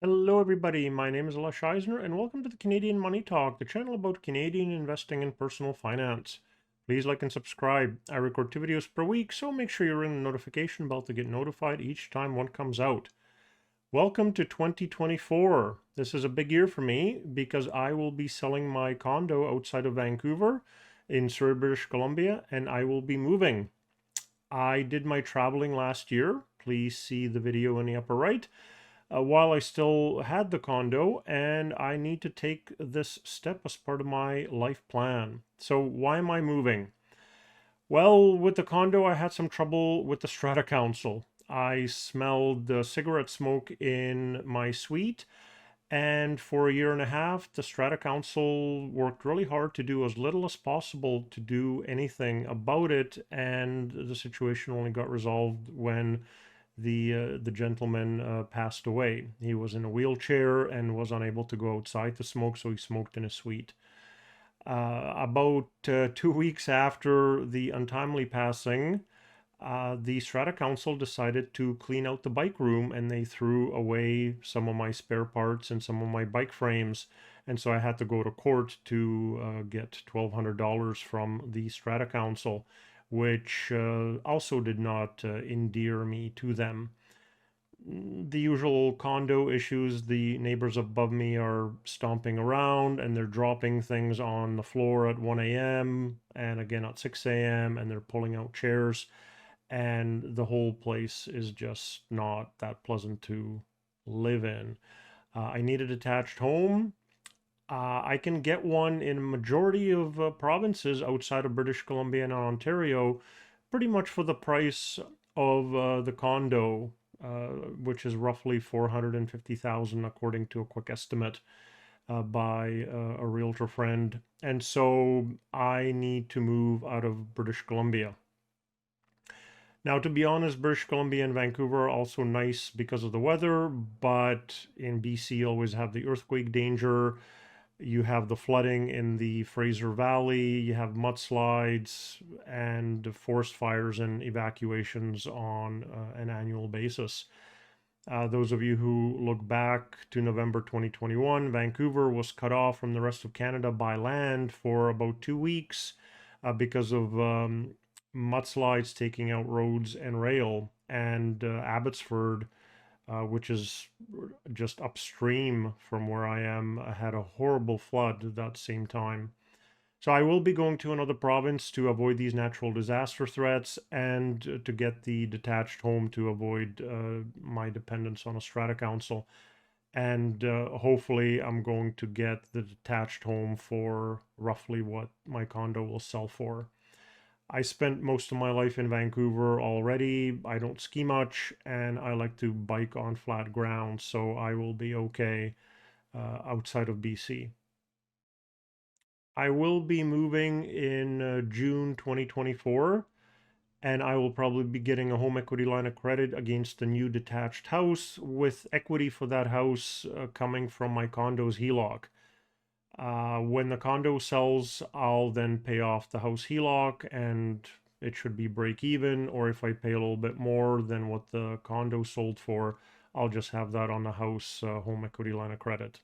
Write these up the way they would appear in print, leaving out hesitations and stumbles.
Hello, everybody. My name is Lush Eisner, and welcome to the Canadian Money Talk, the channel about Canadian investing and personal finance. Please like and subscribe. I record 2 videos per week, so make sure you're in the notification bell to get notified each time one comes out. Welcome to 2024. This is a big year for me because I will be selling my condo outside of Vancouver in Surrey, British Columbia, and I will be moving. I did my traveling last year. Please see the video in the upper right. While I still had the condo, and I need to take this step as part of my life plan. So why am I moving? Well, with the condo, I had some trouble with the Strata Council. I smelled the cigarette smoke in my suite, and for a year and a half, the Strata Council worked really hard to do as little as possible to do anything about it, and the situation only got resolved when the gentleman passed away. He was in a wheelchair and was unable to go outside to smoke, so he smoked in his suite. About 2 weeks after the untimely passing, the Strata Council decided to clean out the bike room, and they threw away some of my spare parts and some of my bike frames. And so I had to go to court to get $1,200 from the Strata Council, which also did not endear me to them. The usual condo issues. The neighbors above me are stomping around and they're dropping things on the floor at 1 a.m. and again at 6 a.m. and they're pulling out chairs, and the whole place is just not that pleasant to live in. I need a detached home. I can get one in a majority of provinces outside of British Columbia and Ontario, pretty much for the price of the condo, which is roughly 450,000 according to a quick estimate by a realtor friend. And so I need to move out of British Columbia. Now, to be honest, British Columbia and Vancouver are also nice because of the weather, but in BC, you always have the earthquake danger. You have the flooding in the Fraser Valley, you have mudslides and forest fires and evacuations on an annual basis. Those of you who look back to November 2021, Vancouver was cut off from the rest of Canada by land for about 2 weeks because of mudslides taking out roads and rail. And Abbotsford, which is just upstream from where I am, had a horrible flood at that same time. So I will be going to another province to avoid these natural disaster threats and to get the detached home to avoid my dependence on a strata council. And hopefully I'm going to get the detached home for roughly what my condo will sell for. I spent most of my life in Vancouver already. I don't ski much and I like to bike on flat ground, so I will be okay outside of BC. I will be moving in June 2024, and I will probably be getting a home equity line of credit against the new detached house, with equity for that house coming from my condo's HELOC. When the condo sells, I'll then pay off the house HELOC and it should be break even, or if I pay a little bit more than what the condo sold for, I'll just have that on the house home equity line of credit.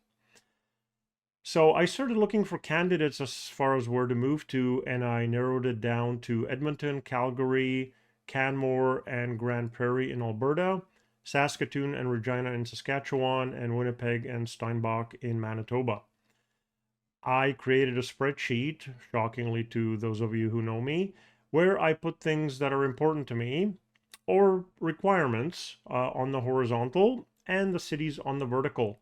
So I started looking for candidates as far as where to move to, and I narrowed it down to Edmonton, Calgary, Canmore, and Grande Prairie in Alberta, Saskatoon and Regina in Saskatchewan, and Winnipeg and Steinbach in Manitoba. I created a spreadsheet, shockingly to those of you who know me, where I put things that are important to me or requirements on the horizontal and the cities on the vertical.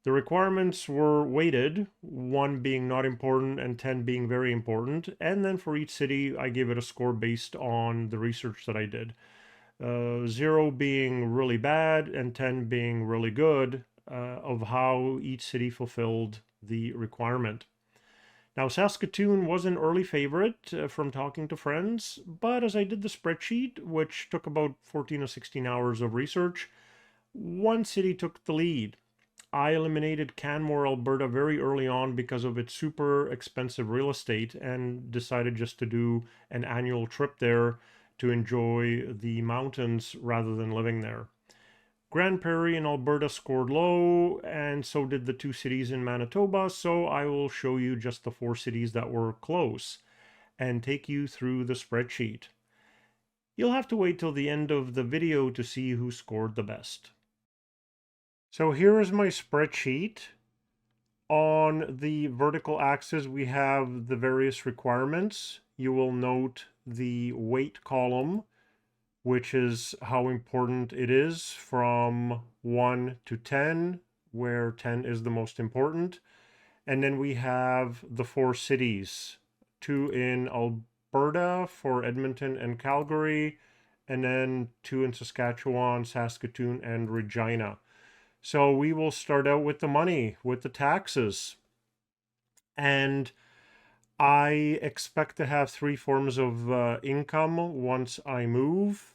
The requirements were weighted, 1 being not important and 10 being very important. And then for each city, I gave it a score based on the research that I did. 0 being really bad and 10 being really good of how each city fulfilled the requirement. Now, Saskatoon was an early favorite from talking to friends, but as I did the spreadsheet, which took about 14 or 16 hours of research, one city took the lead. I eliminated Canmore, Alberta very early on because of its super expensive real estate and decided just to do an annual trip there to enjoy the mountains rather than living there. Grand Prairie in Alberta scored low, and so did the 2 cities in Manitoba, so I will show you just the 4 cities that were close and take you through the spreadsheet. You'll have to wait till the end of the video to see who scored the best. So here is my spreadsheet. On the vertical axis, we have the various requirements. You will note the weight column, which is how important it is from 1 to 10, where 10 is the most important. And then we have the 4 cities, 2 in Alberta for Edmonton and Calgary, and then 2 in Saskatchewan, Saskatoon, and Regina. So we will start out with the money, with the taxes. And I expect to have 3 forms of income once I move.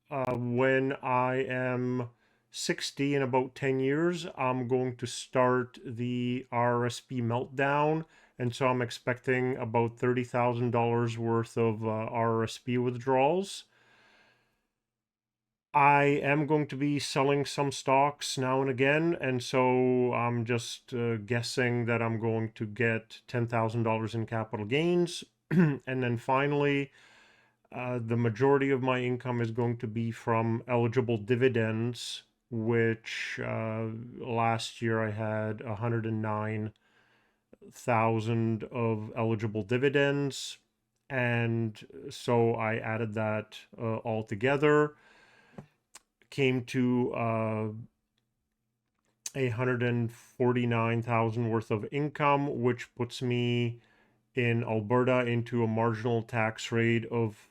When I am 60 in about 10 years, I'm going to start the RRSP meltdown. And so I'm expecting about $30,000 worth of RRSP withdrawals. I am going to be selling some stocks now and again, and so I'm just guessing that I'm going to get $10,000 in capital gains. And then finally, the majority of my income is going to be from eligible dividends, which last year I had 109,000 of eligible dividends, and so I added that all together. Came to 149,000 worth of income, which puts me in Alberta into a marginal tax rate of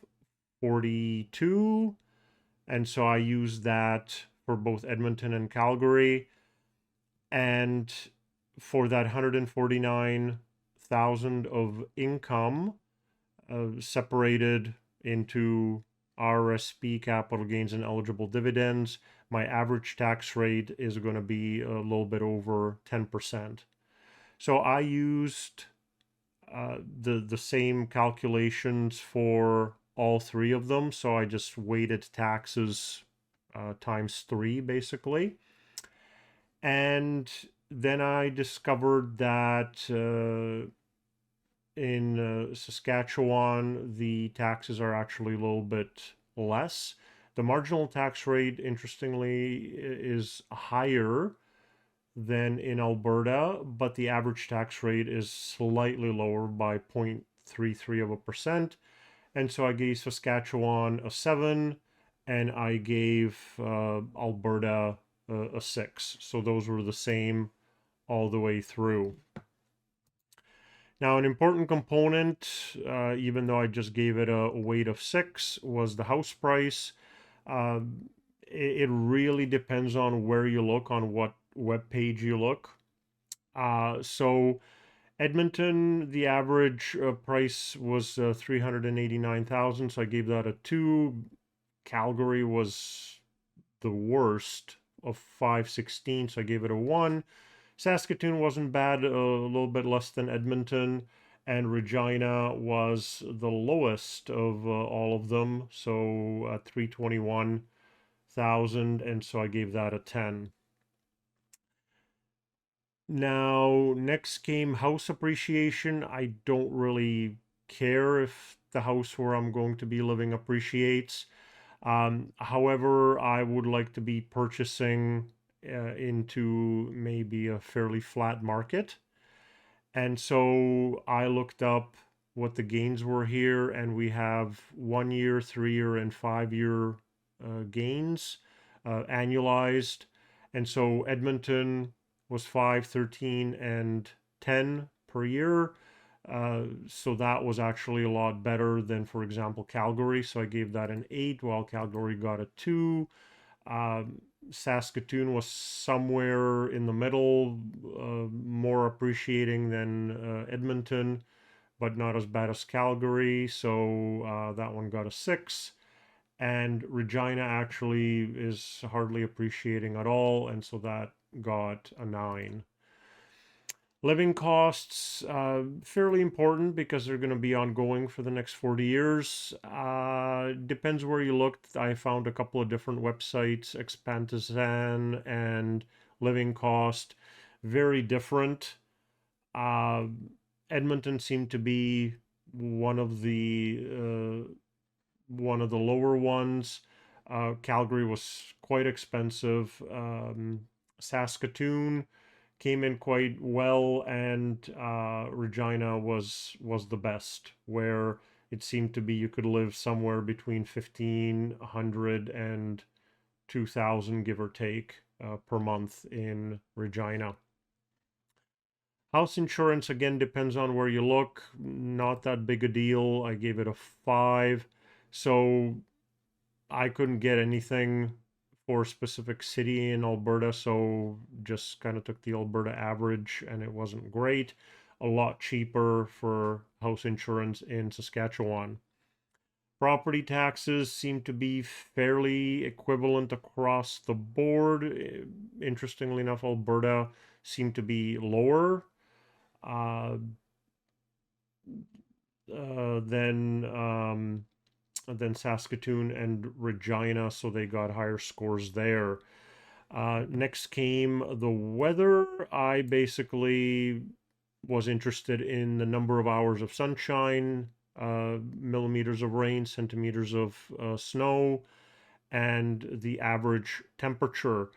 42. And so I use that for both Edmonton and Calgary. And for that 149,000 of income, separated into RSP, capital gains, and eligible dividends, my average tax rate is going to be a little bit over 10%. So I used the same calculations for all 3 of them. So I just weighted taxes times 3, basically. And then I discovered that in Saskatchewan, the taxes are actually a little bit less. The marginal tax rate, interestingly, is higher than in Alberta, but the average tax rate is slightly lower by 0.33%. And so I gave Saskatchewan a 7, and I gave Alberta a 6. So those were the same all the way through. Now, an important component, even though I just gave it a weight of 6, was the house price. It really depends on where you look, on what web page you look. So Edmonton, the average price was 389,000, so I gave that a 2. Calgary was the worst of 516, so I gave it a 1. Saskatoon wasn't bad, a little bit less than Edmonton, and Regina was the lowest of all of them, so 321,000, and so I gave that a 10. Now, next came house appreciation. I don't really care if the house where I'm going to be living appreciates. However, I would like to be purchasing into maybe a fairly flat market. And so I looked up what the gains were here, and we have 1 year, 3 year, and 5 year gains annualized. And so Edmonton was 5, 13, and 10 per year. So that was actually a lot better than, for example, Calgary. So I gave that an 8, while Calgary got a 2. Saskatoon was somewhere in the middle, more appreciating than Edmonton, but not as bad as Calgary. So that one got a 6. And Regina actually is hardly appreciating at all, and so that got a 9. Living costs, fairly important because they're going to be ongoing for the next 40 years. Depends where you looked. I found a couple of different websites, Expantisan and Living Cost, very different. Uh, Edmonton seemed to be one of the lower ones. Calgary was quite expensive. Saskatoon came in quite well, and Regina was the best, where it seemed to be you could live somewhere between 1,500 and 2,000, give or take, per month in Regina. House insurance again depends on where you look. Not that big a deal. I gave it a 5. So I couldn't get anything for a specific city in Alberta, so just kind of took the Alberta average, and it wasn't great. A lot cheaper for house insurance in Saskatchewan. Property taxes seem to be fairly equivalent across the board. Interestingly enough, Alberta seemed to be lower uh, than Saskatoon and Regina, so they got higher scores there. Next came the weather. I basically was interested in the number of hours of sunshine, millimeters of rain, centimeters of snow, and the average temperature.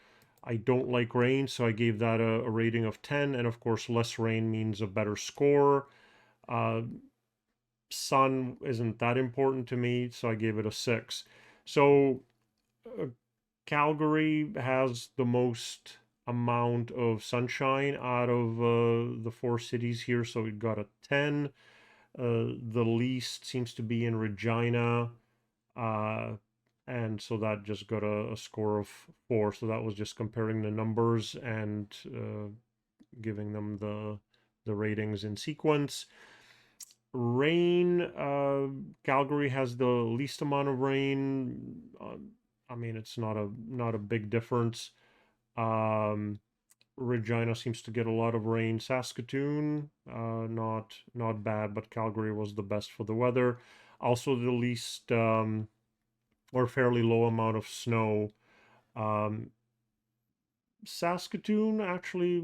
I don't like rain, so I gave that a rating of 10. And of course, less rain means a better score. Uh, Sun isn't that important to me, so I gave it a 6. So uh, Calgary has the most amount of sunshine out of the 4 cities here, so it got a 10. The least seems to be in Regina, uh, and so that just got a score of 4. So that was just comparing the numbers and giving them the ratings in sequence. Rain, Calgary has the least amount of rain. I mean, it's not a big difference. Um, Regina seems to get a lot of rain. Saskatoon, not bad, but Calgary was the best for the weather. Also, the least or fairly low amount of snow. Um, Saskatoon actually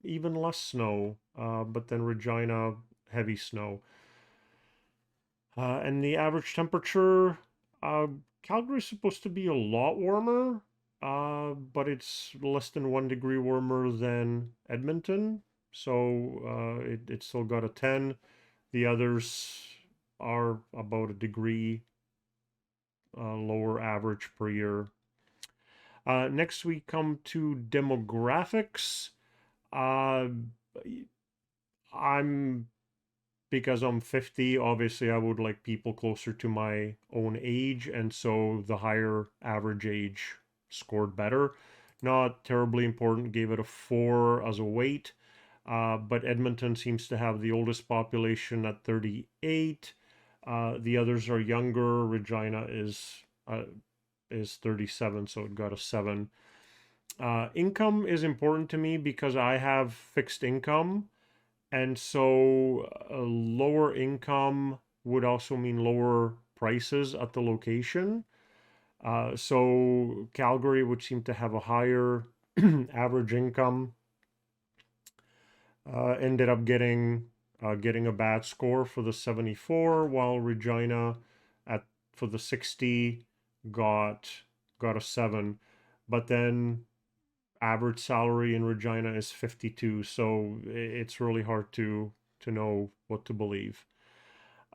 even less snow, but then Regina heavy snow. And the average temperature, uh, Calgary's supposed to be a lot warmer, but it's less than 1 degree warmer than Edmonton. So it still got a 10. The others are about a degree lower average per year. Next, we come to demographics. Uh, I'm because I'm 50, obviously I would like people closer to my own age, and so the higher average age scored better. Not terribly important, gave it a 4 as a weight, but Edmonton seems to have the oldest population at 38. The others are younger. Regina is 37, so it got a 7. Income is important to me because I have fixed income, and so a lower income would also mean lower prices at the location. So Calgary would seem to have a higher average income. Ended up getting a bad score for the 74, while Regina at for the 60 got got a 7. But then average salary in Regina is 52, so it's really hard to know what to believe.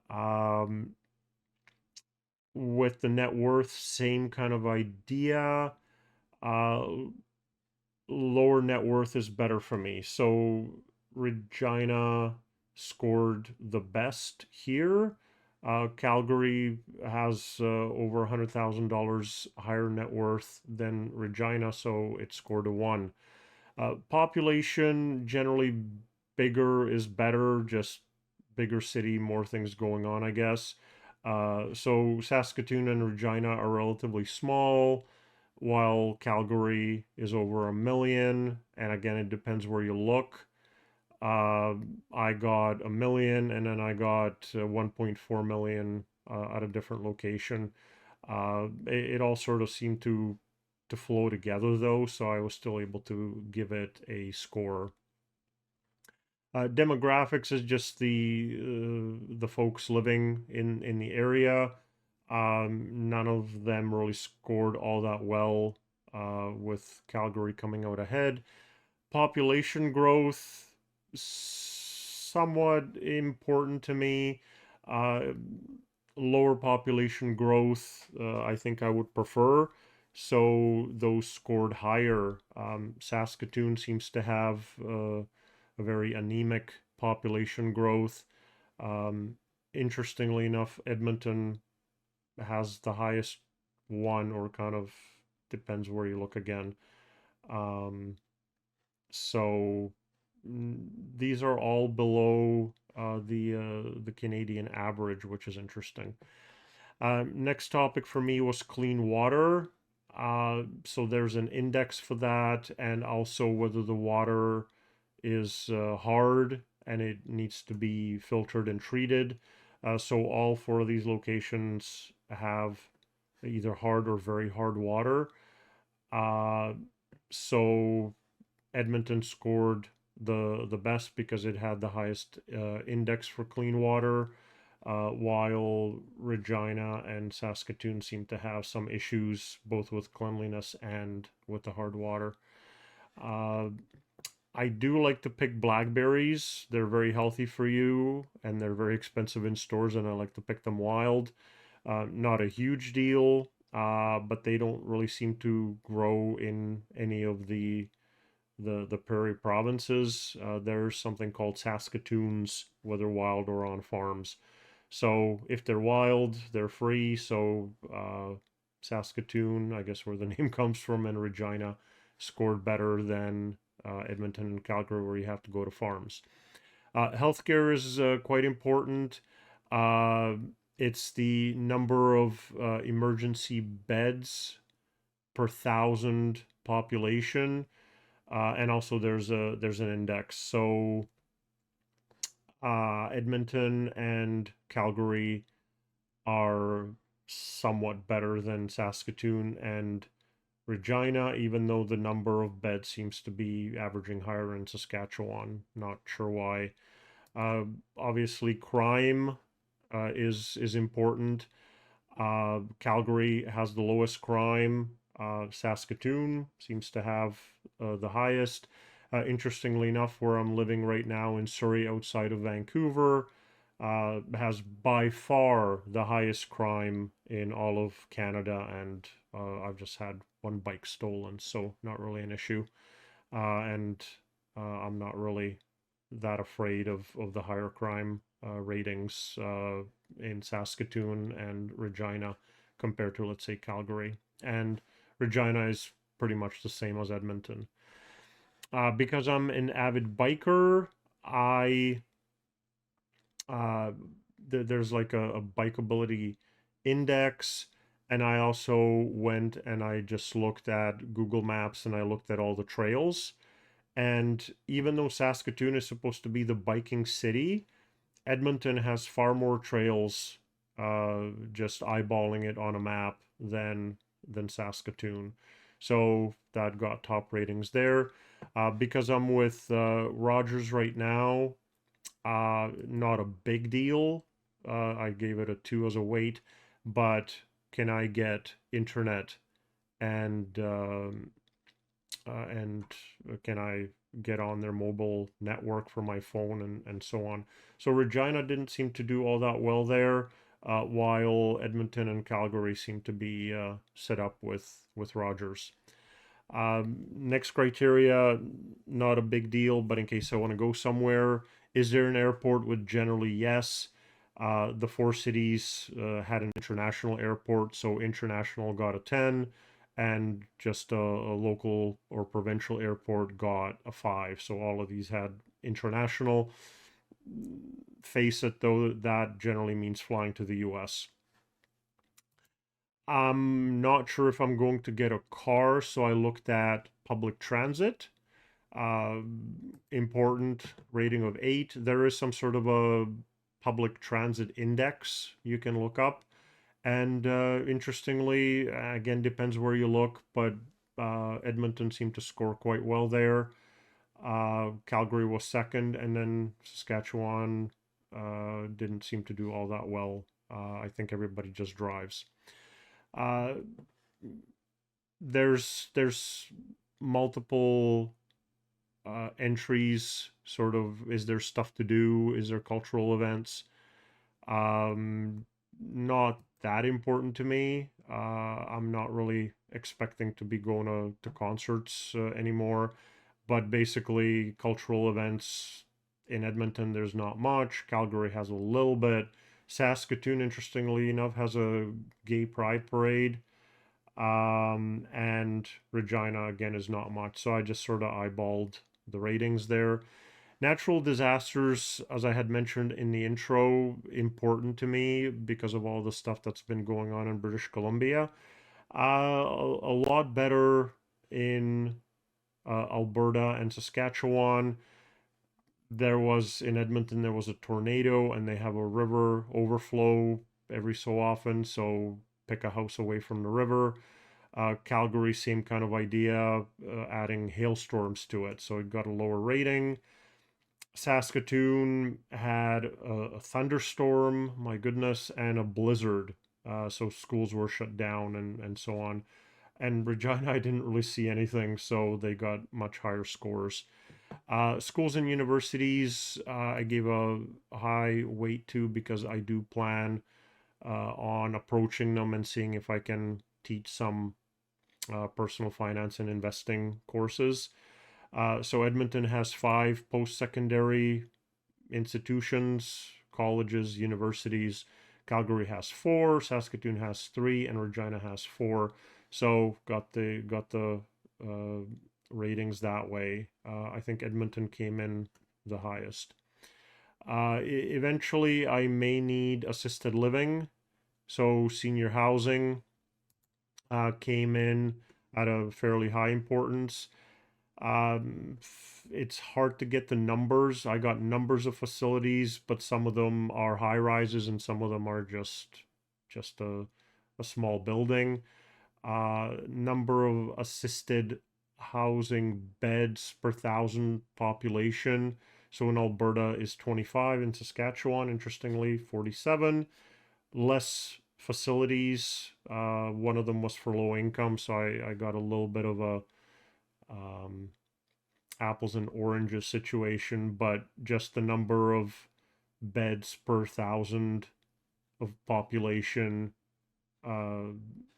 Um, with the net worth, same kind of idea. Uh, Lower net worth is better for me. So Regina scored the best here. Calgary has over $100,000 higher net worth than Regina, so it scored a 1. Population generally bigger is better, just bigger city, more things going on, I guess. So Saskatoon and Regina are relatively small, while Calgary is over 1 million. And again, it depends where you look. I got a million, and then I got 1.4 million at a different location. It all sort of seemed to flow together though, so I was still able to give it a score. Demographics is just the folks living in the area. None of them really scored all that well, with Calgary coming out ahead. Population growth, somewhat important to me. Uh, Lower population growth, I think I would prefer. So those scored higher. Saskatoon seems to have a very anemic population growth. Um, Interestingly enough, Edmonton has the highest one, or kind of depends where you look again. Um, so these are all below the Canadian average, which is interesting. Next topic for me was clean water. So there's an index for that, and also whether the water is hard and it needs to be filtered and treated. So all four of these locations have either hard or very hard water. Uh, so Edmonton scored the best because it had the highest index for clean water, while Regina and Saskatoon seem to have some issues both with cleanliness and with the hard water. Uh, I do like to pick blackberries. They're very healthy for you, and they're very expensive in stores, and I like to pick them wild. Not a huge deal, but they don't really seem to grow in any of the prairie provinces. There's something called Saskatoons, whether wild or on farms. So if they're wild, they're free. So Saskatoon, I guess where the name comes from, and Regina scored better than Edmonton and Calgary, where you have to go to farms. Healthcare is quite important. Uh, it's the number of emergency beds per thousand population, and also there's an index. So Edmonton and Calgary are somewhat better than Saskatoon and Regina, even though the number of beds seems to be averaging higher in Saskatchewan. Not sure why. Obviously, crime is important. Calgary has the lowest crime. Saskatoon seems to have the highest. Interestingly enough, where I'm living right now in Surrey, outside of Vancouver, has by far the highest crime in all of Canada, and I've just had one bike stolen, so not really an issue. And I'm not really that afraid of the higher crime ratings in Saskatoon and Regina compared to, let's say, Calgary. And Regina is pretty much the same as Edmonton. Because I'm an avid biker, I there's like a bikeability index, and I also went and I just looked at Google Maps and I looked at all the trails. And even though Saskatoon is supposed to be the biking city, Edmonton has far more trails, just eyeballing it on a map, than Saskatoon. So that got top ratings there. Because I'm with Rogers right now, not a big deal. I gave it a 2 as a weight, but can I get internet, and and can I get on their mobile network for my phone, and so on. So Regina didn't seem to do all that well there, while Edmonton and Calgary seem to be set up with Rogers. Next criteria, not a big deal, but in case I want to go somewhere, is there an airport? With generally yes. The four cities had an international airport, so international got a 10, and just a local or provincial airport got a 5. So all of these had international. Face it though, that generally means flying to the US. I'm not sure if I'm going to get a car, so I looked at public transit. uh, important, rating of 8. There is some sort of a public transit index you can look up. And interestingly, again, depends where you look, but Edmonton seemed to score quite well there. Calgary was second, and then Saskatchewan didn't seem to do all that well. I think everybody just drives. Uh, there's multiple entries. Sort of, is there stuff to do? Is there cultural events? Not that important to me. I'm not really expecting to be going to concerts anymore. But basically, cultural events in Edmonton, there's not much. Calgary has a little bit. Saskatoon, interestingly enough, has a gay pride parade. And Regina, again, is not much. So I just sort of eyeballed the ratings there. Natural disasters, as I had mentioned in the intro, important to me because of all the stuff that's been going on in British Columbia. A lot better in Alberta and Saskatchewan. In Edmonton, there was a tornado, and they have a river overflow every so often. So pick a house away from the river. Calgary, same kind of idea, adding hailstorms to it. So it got a lower rating. Saskatoon had a thunderstorm, my goodness, and a blizzard. So schools were shut down and so on. And Regina, I didn't really see anything, so they got much higher scores. Schools and universities, I gave a high weight to because I do plan on approaching them and seeing if I can teach some personal finance and investing courses. So Edmonton has 5 post-secondary institutions, colleges, universities. Calgary has 4, Saskatoon has 3, and Regina has 4. So got the ratings that way. I think Edmonton came in the highest. Eventually, I may need assisted living, so senior housing came in at a fairly high importance. It's hard to get the numbers. I got numbers of facilities, but some of them are high rises and some of them are just a small building. Number of assisted housing beds per thousand population. So in Alberta is 25, in Saskatchewan, interestingly, 47. Less facilities. One of them was for low income, so I got a little bit of a apples and oranges situation, but just the number of beds per thousand of population,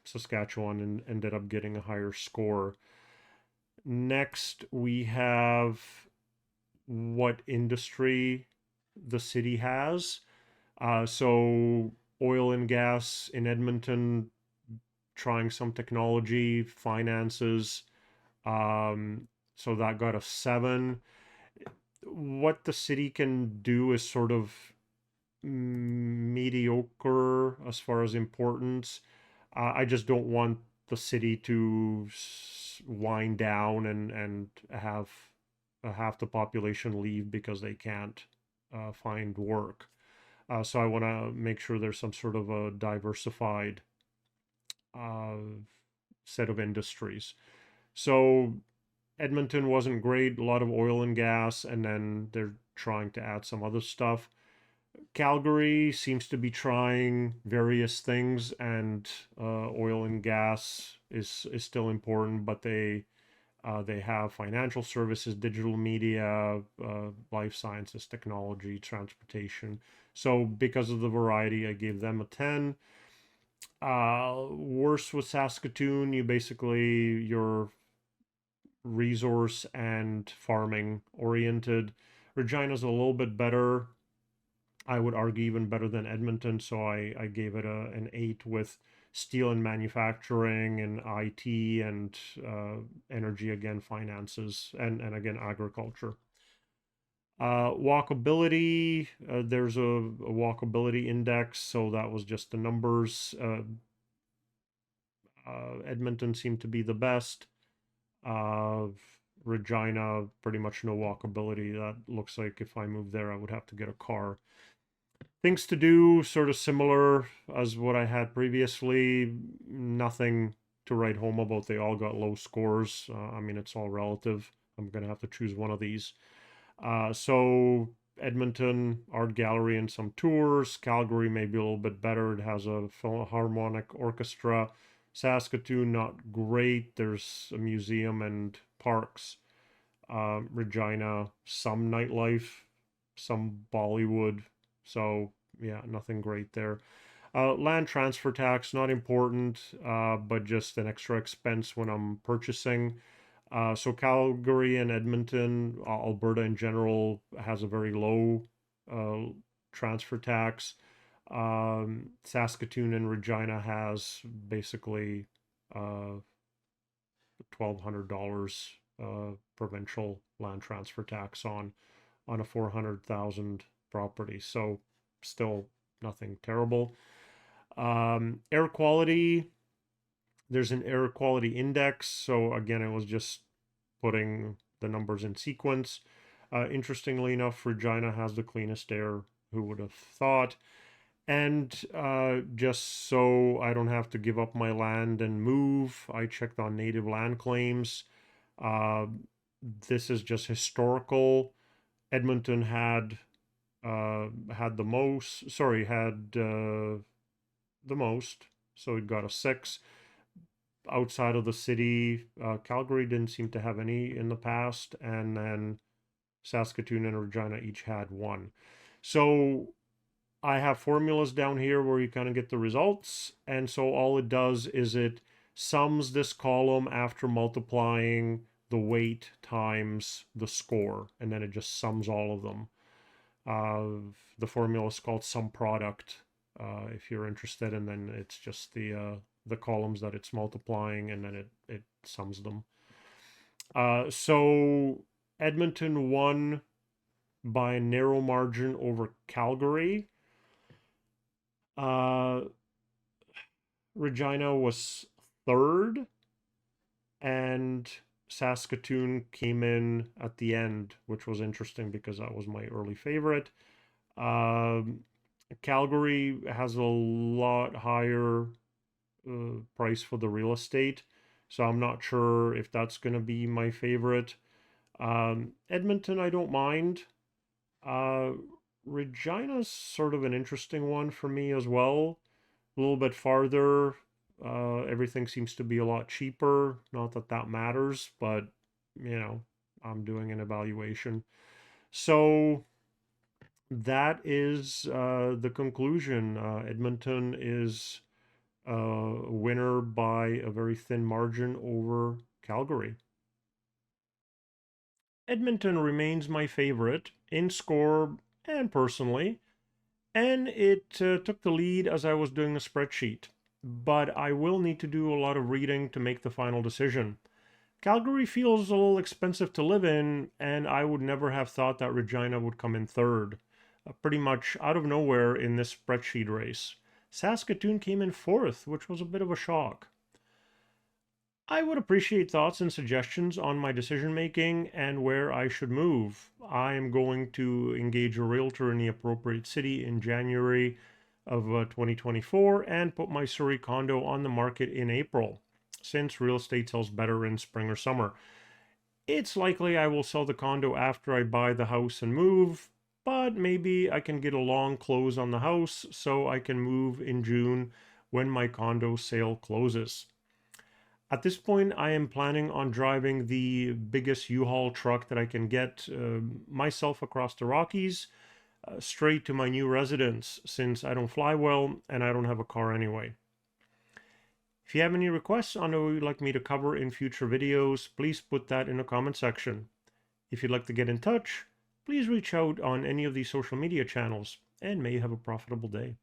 Saskatchewan ended up getting a higher score. Next, we have what industry the city has. So oil and gas in Edmonton, trying some technology, finances. So that got a 7. What the city can do is sort of mediocre as far as importance. I just don't want the city to wind down and have half the population leave because they can't find work. So I want to make sure there's some sort of a diversified uh, set of industries. So Edmonton wasn't great, a lot of oil and gas, and then they're trying to add some other stuff. Calgary seems to be trying various things, and oil and gas is still important, but they have financial services, digital media, life sciences, technology, transportation. So because of the variety, I gave them a 10. Worse with Saskatoon, you're resource and farming oriented. Regina's a little bit better. I would argue even better than Edmonton, so I gave it an 8 with steel and manufacturing and IT and energy, again, finances, and again, agriculture. Walkability, there's a walkability index, so that was just the numbers. Edmonton seemed to be the best. Regina, pretty much no walkability. That looks like if I moved there, I would have to get a car. Things to do, sort of similar as what I had previously. Nothing to write home about. They all got low scores. I mean, it's all relative. I'm going to have to choose one of these. So Edmonton, art gallery and some tours. Calgary may be a little bit better. It has a Philharmonic Orchestra. Saskatoon, not great. There's a museum and parks. Regina, some nightlife, some Bollywood. So yeah, nothing great there. Land transfer tax, not important, but just an extra expense when I'm purchasing. So Calgary and Edmonton, Alberta in general, has a very low transfer tax. Saskatoon and Regina has basically $1,200 provincial land transfer tax on a 400,000 property. So still nothing terrible. Air quality, there's an air quality index. So again, it was just putting the numbers in sequence. Interestingly enough, Regina has the cleanest air. Who would have thought? And just so I don't have to give up my land and move, I checked on native land claims. This is just historical. Edmonton had the most. Sorry, had the most. So it got a 6. Outside of the city, Calgary didn't seem to have any in the past, and then Saskatoon and Regina each had 1. So I have formulas down here where you kind of get the results, and so all it does is it sums this column after multiplying the weight times the score, and then it just sums all of them. The formula is called sum product, if you're interested, and then it's just the columns that it's multiplying, and then it sums them. So Edmonton won by a narrow margin over Calgary. Regina was 3rd, and Saskatoon came in at the end, which was interesting because that was my early favorite. Calgary has a lot higher price for the real estate, so I'm not sure if that's going to be my favorite. Edmonton, I don't mind. Regina's sort of an interesting one for me as well. A little bit farther. Everything seems to be a lot cheaper. Not that that matters, but you know, I'm doing an evaluation. So that is the conclusion. Edmonton is a winner by a very thin margin over Calgary. Edmonton remains my favorite in score and personally, and it took the lead as I was doing a spreadsheet. But I will need to do a lot of reading to make the final decision. Calgary feels a little expensive to live in, and I would never have thought that Regina would come in 3rd, pretty much out of nowhere in this spreadsheet race. Saskatoon came in 4th, which was a bit of a shock. I would appreciate thoughts and suggestions on my decision making and where I should move. I am going to engage a realtor in the appropriate city in January of 2024 and put my Surrey condo on the market in April, since real estate sells better in spring or summer. It's likely I will sell the condo after I buy the house and move, but maybe I can get a long close on the house so I can move in June when my condo sale closes. At this point, I am planning on driving the biggest U-Haul truck that I can get myself across the Rockies, straight to my new residence, since I don't fly well and I don't have a car anyway. If you have any requests on what you'd like me to cover in future videos, please put that in the comment section. If you'd like to get in touch, please reach out on any of these social media channels, and may you have a profitable day.